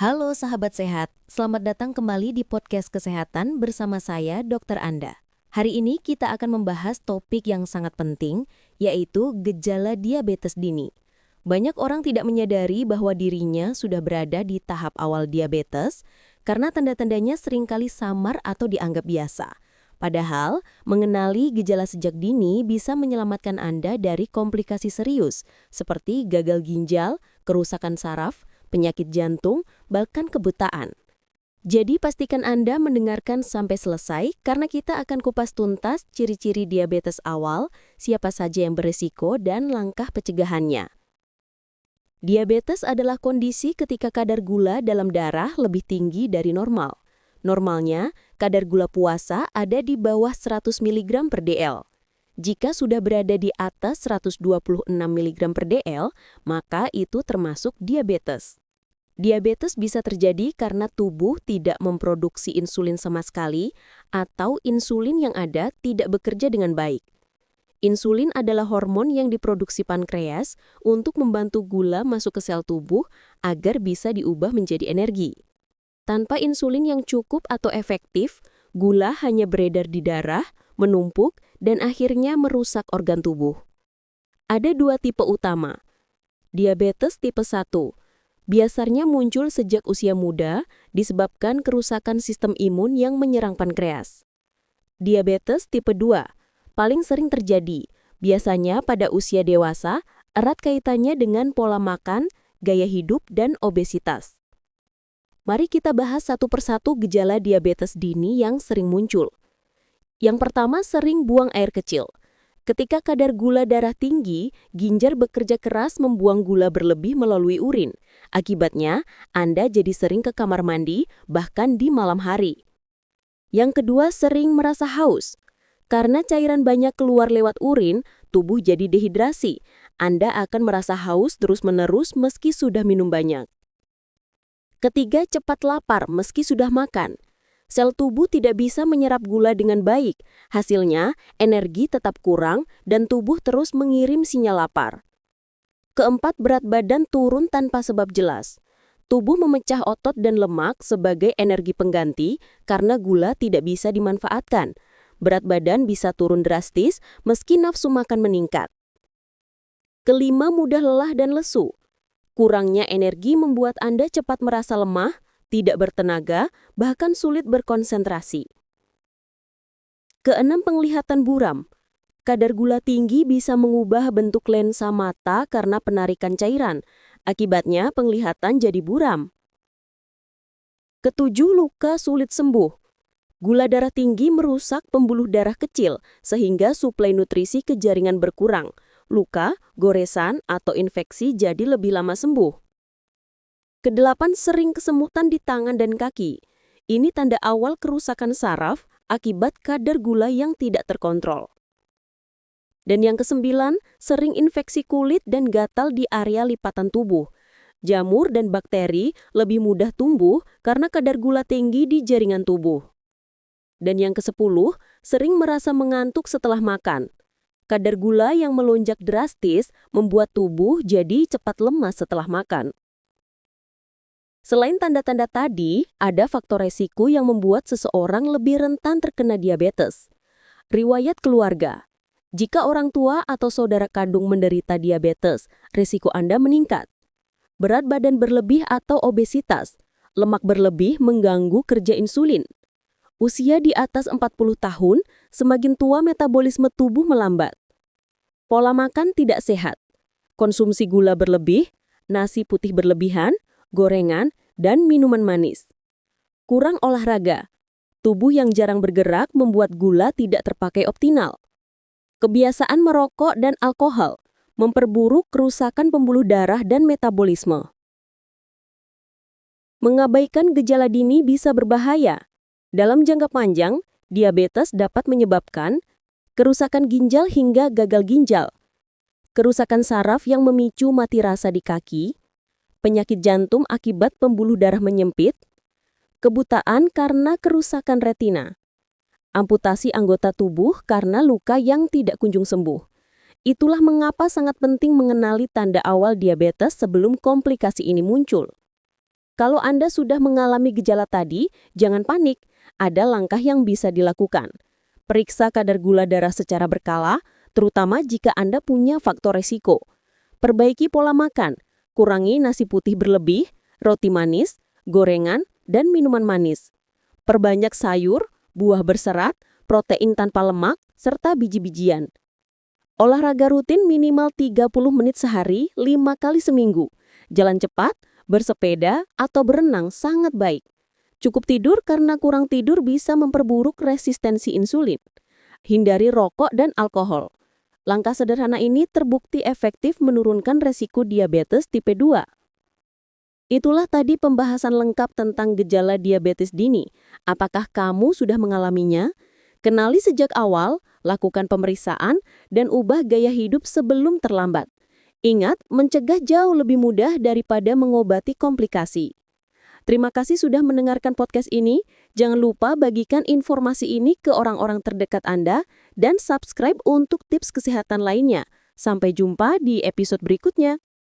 Halo sahabat sehat, selamat datang kembali di podcast kesehatan bersama saya Dr. Anda. Hari ini kita akan membahas topik yang sangat penting, yaitu gejala diabetes dini. Banyak orang tidak menyadari bahwa dirinya sudah berada di tahap awal diabetes karena tanda-tandanya seringkali samar atau dianggap biasa. Padahal, mengenali gejala sejak dini bisa menyelamatkan Anda dari komplikasi serius, seperti gagal ginjal, kerusakan saraf, penyakit jantung, bahkan kebutaan. Jadi pastikan Anda mendengarkan sampai selesai karena kita akan kupas tuntas ciri-ciri diabetes awal, siapa saja yang berisiko, dan langkah pencegahannya. Diabetes adalah kondisi ketika kadar gula dalam darah lebih tinggi dari normal. Normalnya, kadar gula puasa ada di bawah 100 mg per dl. Jika sudah berada di atas 126 mg per dl, maka itu termasuk diabetes. Diabetes bisa terjadi karena tubuh tidak memproduksi insulin sama sekali atau insulin yang ada tidak bekerja dengan baik. Insulin adalah hormon yang diproduksi pankreas untuk membantu gula masuk ke sel tubuh agar bisa diubah menjadi energi. Tanpa insulin yang cukup atau efektif, gula hanya beredar di darah, menumpuk, dan akhirnya merusak organ tubuh. Ada dua tipe utama. Diabetes tipe 1. Biasanya muncul sejak usia muda disebabkan kerusakan sistem imun yang menyerang pankreas. Diabetes tipe 2 paling sering terjadi, biasanya pada usia dewasa, erat kaitannya dengan pola makan, gaya hidup, dan obesitas. Mari kita bahas satu persatu gejala diabetes dini yang sering muncul. Yang pertama, sering buang air kecil. Ketika kadar gula darah tinggi, ginjal bekerja keras membuang gula berlebih melalui urin. Akibatnya, Anda jadi sering ke kamar mandi, bahkan di malam hari. Yang kedua, sering merasa haus. Karena cairan banyak keluar lewat urin, tubuh jadi dehidrasi. Anda akan merasa haus terus-menerus meski sudah minum banyak. Ketiga, cepat lapar meski sudah makan. Sel tubuh tidak bisa menyerap gula dengan baik. Hasilnya, energi tetap kurang dan tubuh terus mengirim sinyal lapar. Keempat, berat badan turun tanpa sebab jelas. Tubuh memecah otot dan lemak sebagai energi pengganti karena gula tidak bisa dimanfaatkan. Berat badan bisa turun drastis meski nafsu makan meningkat. Kelima, mudah lelah dan lesu. Kurangnya energi membuat Anda cepat merasa lemah, tidak bertenaga, bahkan sulit berkonsentrasi. Keenam, penglihatan buram. Kadar gula tinggi bisa mengubah bentuk lensa mata karena penarikan cairan. Akibatnya, penglihatan jadi buram. Ketujuh, luka sulit sembuh. Gula darah tinggi merusak pembuluh darah kecil, sehingga suplai nutrisi ke jaringan berkurang. Luka, goresan, atau infeksi jadi lebih lama sembuh. Kedelapan, sering kesemutan di tangan dan kaki. Ini tanda awal kerusakan saraf akibat kadar gula yang tidak terkontrol. Dan yang kesembilan, sering infeksi kulit dan gatal di area lipatan tubuh. Jamur dan bakteri lebih mudah tumbuh karena kadar gula tinggi di jaringan tubuh. Dan yang kesepuluh, sering merasa mengantuk setelah makan. Kadar gula yang melonjak drastis membuat tubuh jadi cepat lemas setelah makan. Selain tanda-tanda tadi, ada faktor resiko yang membuat seseorang lebih rentan terkena diabetes. Riwayat keluarga. Jika orang tua atau saudara kandung menderita diabetes, risiko Anda meningkat. Berat badan berlebih atau obesitas. Lemak berlebih mengganggu kerja insulin. Usia di atas 40 tahun, semakin tua metabolisme tubuh melambat. Pola makan tidak sehat. Konsumsi gula berlebih, nasi putih berlebihan, gorengan, dan minuman manis. Kurang olahraga. Tubuh yang jarang bergerak membuat gula tidak terpakai optimal. Kebiasaan merokok dan alkohol memperburuk kerusakan pembuluh darah dan metabolisme. Mengabaikan gejala dini bisa berbahaya. Dalam jangka panjang, diabetes dapat menyebabkan kerusakan ginjal hingga gagal ginjal, kerusakan saraf yang memicu mati rasa di kaki, penyakit jantung akibat pembuluh darah menyempit, kebutaan karena kerusakan retina, amputasi anggota tubuh karena luka yang tidak kunjung sembuh. Itulah mengapa sangat penting mengenali tanda awal diabetes sebelum komplikasi ini muncul. Kalau Anda sudah mengalami gejala tadi, jangan panik. Ada langkah yang bisa dilakukan. Periksa kadar gula darah secara berkala, terutama jika Anda punya faktor resiko. Perbaiki pola makan, kurangi nasi putih berlebih, roti manis, gorengan, dan minuman manis. Perbanyak sayur, buah berserat, protein tanpa lemak, serta biji-bijian. Olahraga rutin minimal 30 menit sehari, 5 kali seminggu. Jalan cepat, bersepeda, atau berenang sangat baik. Cukup tidur karena kurang tidur bisa memperburuk resistensi insulin. Hindari rokok dan alkohol. Langkah sederhana ini terbukti efektif menurunkan resiko diabetes tipe 2. Itulah tadi pembahasan lengkap tentang gejala diabetes dini. Apakah kamu sudah mengalaminya? Kenali sejak awal, lakukan pemeriksaan, dan ubah gaya hidup sebelum terlambat. Ingat, mencegah jauh lebih mudah daripada mengobati komplikasi. Terima kasih sudah mendengarkan podcast ini. Jangan lupa bagikan informasi ini ke orang-orang terdekat Anda dan subscribe untuk tips kesehatan lainnya. Sampai jumpa di episode berikutnya.